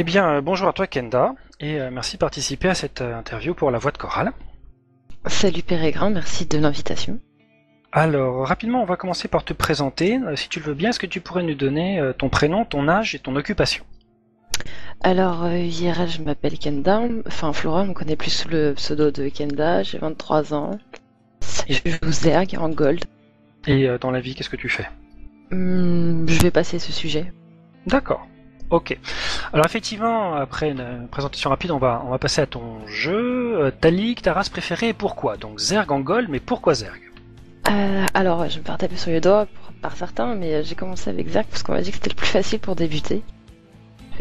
Eh bien, bonjour à toi Kenda, et merci de participer à cette interview pour la voix de chorale. Salut Pérégrine, merci de l'invitation. Alors, rapidement, on va commencer par te présenter. Si tu le veux bien, est-ce que tu pourrais nous donner ton prénom, ton âge et ton occupation? Alors, IRL, je m'appelle Kenda, enfin Flora, on me connaît plus sous le pseudo de Kenda, j'ai 23 ans. Je Et, joue Zerg en gold. dans la vie, qu'est-ce que tu fais? Je vais passer ce sujet. D'accord. Ok. Alors effectivement, après une présentation rapide, on va passer à ton jeu. Ta ligue, ta race préférée et pourquoi? Donc Zerg en Gold, mais pourquoi Zerg? Alors, je vais me faire taper sur les doigts par certains, mais j'ai commencé avec Zerg parce qu'on m'a dit que c'était le plus facile pour débuter.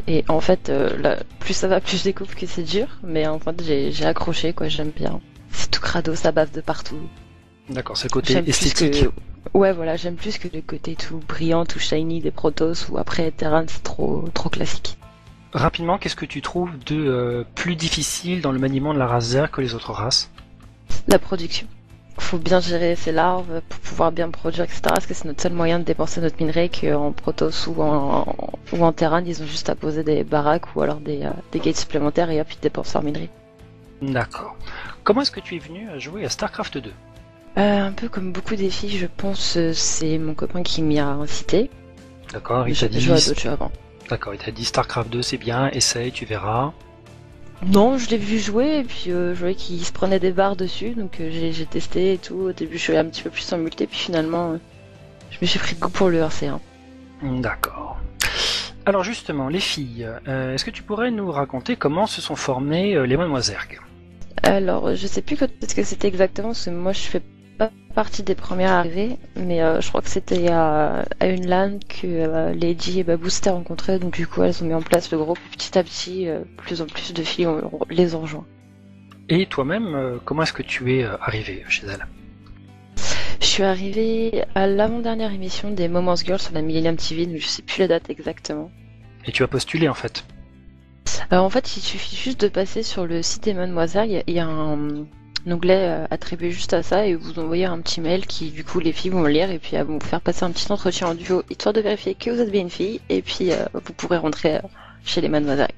Et en fait, là, plus ça va, plus je découvre que c'est dur, mais en fait, j'ai accroché, quoi, j'aime bien. C'est tout crado, ça bave de partout. D'accord, c'est le côté J'aime plus esthétique. que. Ouais, voilà, j'aime plus que le côté tout brillant, tout shiny des Protoss où après Terran c'est trop classique. Rapidement, qu'est-ce que tu trouves de plus difficile dans le maniement de la race Zerg que les autres races? La production. Faut bien gérer ses larves pour pouvoir bien produire, etc. Parce que c'est notre seul moyen de dépenser notre minerai qu'en Protoss ou en Terran, ils ont juste à poser des baraques ou alors des gates supplémentaires et hop, ils dépensent leur minerai. D'accord. Comment est-ce que tu es venu à jouer à StarCraft 2? Un peu comme beaucoup des filles, je pense, c'est mon copain qui m'y a incité. D'accord, Mais il t'a j'avais joué à dit, d'autres jeux avant. d'accord, il t'a dit StarCraft 2 c'est bien, essaye, tu verras. Non, je l'ai vu jouer et puis je voyais qu'il se prenait des barres dessus, donc j'ai testé et tout. Au début, je jouais un petit peu plus en multi, puis finalement, je me suis pris de goût pour le RC1. D'accord. Alors justement, les filles, est-ce que tu pourrais nous raconter comment se sont formées les Mademoiselles? Alors, je sais plus quand est-ce que c'était exactement, parce que moi, je fais pas partie des premières arrivées, mais je crois que c'était à une LAN que Lady et Babou s'étaient rencontrées, donc du coup, elles ont mis en place le groupe, et petit à petit, plus en plus de filles les ont rejoints. Et toi-même, comment est-ce que tu es arrivé chez elle? Je suis arrivée à l'avant-dernière émission des Moments Girls sur la Millennium TV, donc je sais plus la date exactement. Et tu as postulé en fait. Alors en fait, il suffit juste de passer sur le site des Mademoiselles, il y a un onglet attribué juste à ça et vous envoyez un petit mail qui du coup les filles vont le lire et puis elles vont vous faire passer un petit entretien en duo histoire de vérifier que vous êtes bien une fille et puis vous pourrez rentrer chez les Mademoiselles.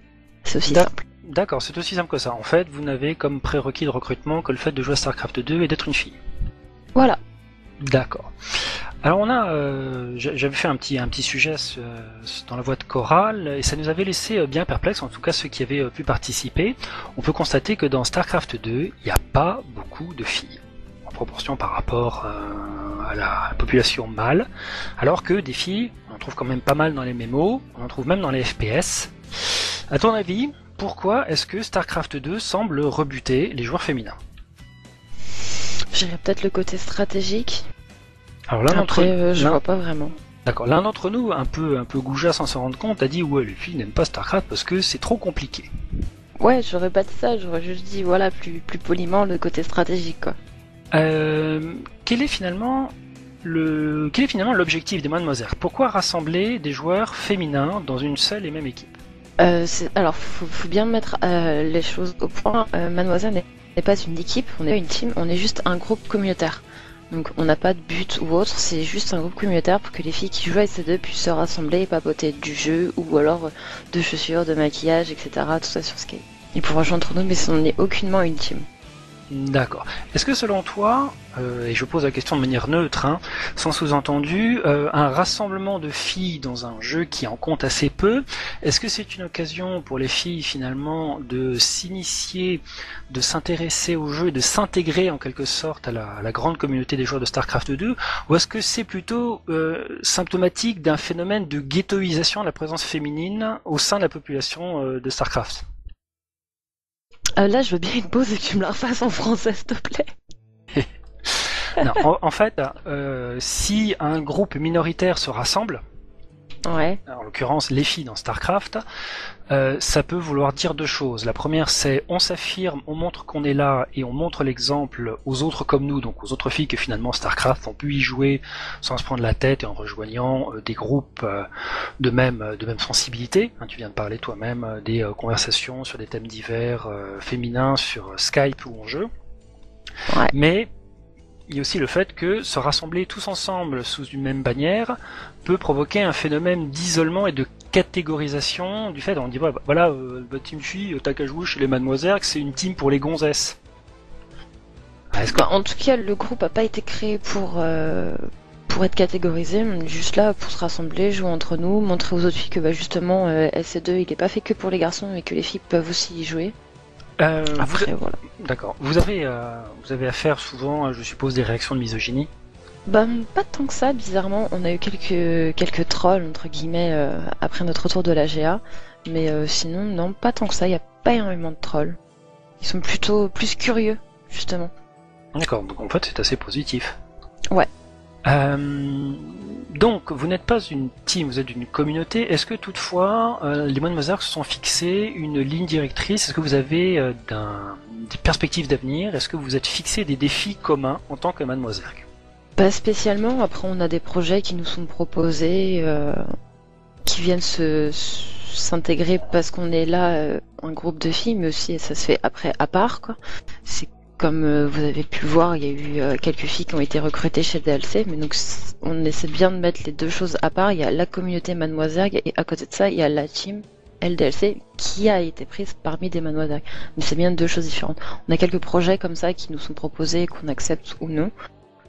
C'est aussi D'a- simple. D'accord, c'est aussi simple que ça. En fait, vous n'avez comme prérequis de recrutement que le fait de jouer à StarCraft 2 et d'être une fille. Voilà. D'accord. Alors on a, j'avais fait un petit sujet dans la voix de chorale et ça nous avait laissé bien perplexes, en tout cas ceux qui avaient pu participer. On peut constater que dans StarCraft 2, il n'y a pas beaucoup de filles en proportion par rapport à la population mâle, alors que des filles, on en trouve quand même pas mal dans les MMO, on en trouve même dans les FPS. À ton avis, pourquoi est-ce que StarCraft 2 semble rebuter les joueurs féminins? Je dirais peut-être le côté stratégique. Alors l'un d'entre Après, je l'un vois pas vraiment. D'accord. L'un d'entre nous, un peu goujat sans s'en rendre compte, a dit ouais, les filles n'aiment pas StarCraft parce que c'est trop compliqué. Ouais, j'aurais pas dit ça, j'aurais juste dit voilà plus poliment le côté stratégique quoi. Quel est finalement l'objectif des Mademoiselles? Pourquoi rassembler des joueurs féminins dans une seule et même équipe? Alors, faut bien mettre les choses au point. Mademoiselle n'est pas une équipe, on n'est pas une team, on est juste un groupe communautaire. Donc, on n'a pas de but ou autre, c'est juste un groupe communautaire pour que les filles qui jouent à SC2 puissent se rassembler et papoter du jeu ou alors de chaussures, de maquillage, etc. Tout ça sur Skype. Ils pourront jouer entre nous, mais on n'est aucunement une team. D'accord. Est-ce que selon toi, et je pose la question de manière neutre, hein, sans sous-entendu, un rassemblement de filles dans un jeu qui en compte assez peu, est-ce que c'est une occasion pour les filles finalement de s'initier, de s'intéresser au jeu, de s'intégrer en quelque sorte à la grande communauté des joueurs de StarCraft 2, ou est-ce que c'est plutôt symptomatique d'un phénomène de ghettoisation de la présence féminine au sein de la population de StarCraft? Là, je veux bien une pause et que tu me la refasses en français, s'il te plaît. Non, en fait, si un groupe minoritaire se rassemble, Ouais. en l'occurrence les filles dans StarCraft, ça peut vouloir dire deux choses. La première, c'est on s'affirme, on montre qu'on est là et on montre l'exemple aux autres comme nous, donc aux autres filles que finalement StarCraft ont pu y jouer sans se prendre la tête et en rejoignant des groupes de même sensibilité. Hein, tu viens de parler toi-même des conversations sur des thèmes divers féminins sur Skype ou en jeu. Ouais. Mais il y a aussi le fait que se rassembler tous ensemble sous une même bannière peut provoquer un phénomène d'isolement et de catégorisation du fait on dit voilà, votre team filles, t'as qu'à jouer chez les mademoiselles, que c'est une team pour les gonzesses. En tout cas, le groupe a pas été créé pour être catégorisé, on est juste là pour se rassembler, jouer entre nous, montrer aux autres filles que justement SC2 il est pas fait que pour les garçons et que les filles peuvent aussi y jouer. Après, voilà. D'accord. Vous avez affaire souvent, je suppose, des réactions de misogynie? Pas tant que ça, bizarrement. On a eu quelques trolls, entre guillemets, après notre retour de la GA. Mais sinon, non, pas tant que ça. Il n'y a pas énormément de trolls. Ils sont plutôt plus curieux, justement. D'accord, donc en fait, c'est assez positif. Ouais. Donc, vous n'êtes pas une team, vous êtes une communauté. Est-ce que toutefois, les Mademoiselles se sont fixés une ligne directrice? Est-ce que vous avez des perspectives d'avenir? Est-ce que vous êtes fixé des défis communs en tant que Mademoiselle? Pas spécialement. Après, on a des projets qui nous sont proposés, qui viennent s'intégrer parce qu'on est là, un groupe de filles, mais aussi ça se fait après à part, quoi. C'est comme vous avez pu le voir, il y a eu quelques filles qui ont été recrutées chez DLC, mais donc on essaie bien de mettre les deux choses à part. Il y a la communauté Mademoiselle et à côté de ça, il y a la team LDLC qui a été prise parmi des Mademoiselles. Mais c'est bien deux choses différentes. On a quelques projets comme ça qui nous sont proposés, qu'on accepte ou non,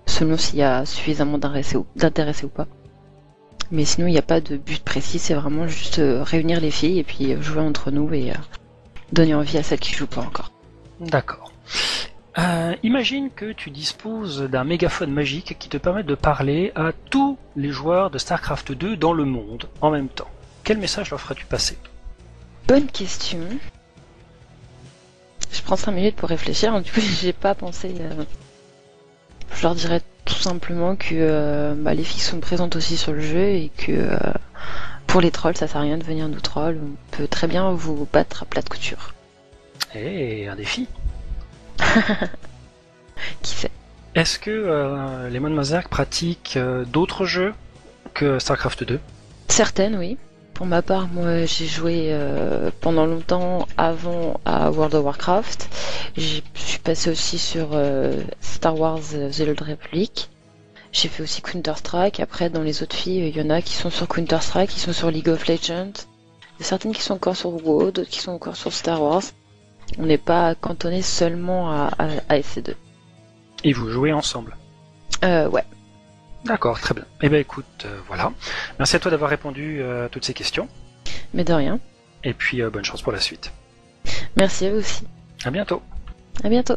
selon s'il y a suffisamment d'intéressés ou pas. Mais sinon, il n'y a pas de but précis, c'est vraiment juste réunir les filles et puis jouer entre nous et donner envie à celles qui jouent pas encore. D'accord. Imagine que tu disposes d'un mégaphone magique qui te permet de parler à tous les joueurs de StarCraft 2 dans le monde en même temps. Quel message leur ferais-tu passer? Bonne question. Je prends 5 minutes pour réfléchir, du coup j'ai pas pensé. Je leur dirais tout simplement que les filles sont présentes aussi sur le jeu et que pour les trolls ça sert à rien de venir nous troll, on peut très bien vous battre à plat de couture. Et un défi. Qui sait? Est-ce que les Mademoiselles pratiquent d'autres jeux que StarCraft 2? Certaines, oui. Pour ma part, moi, j'ai joué pendant longtemps avant à World of Warcraft. Je suis passé aussi sur Star Wars The Old Republic. J'ai fait aussi Counter-Strike. Après, dans les autres filles, il y en a qui sont sur Counter-Strike, qui sont sur League of Legends. Il y a certaines qui sont encore sur WoW, d'autres qui sont encore sur Star Wars. On n'est pas cantonné seulement à SC2. Et vous jouez ensemble? Ouais. D'accord, très bien. Eh bien écoute, voilà. Merci à toi d'avoir répondu à toutes ces questions. Mais de rien. Et puis bonne chance pour la suite. Merci à vous aussi. À bientôt. À bientôt.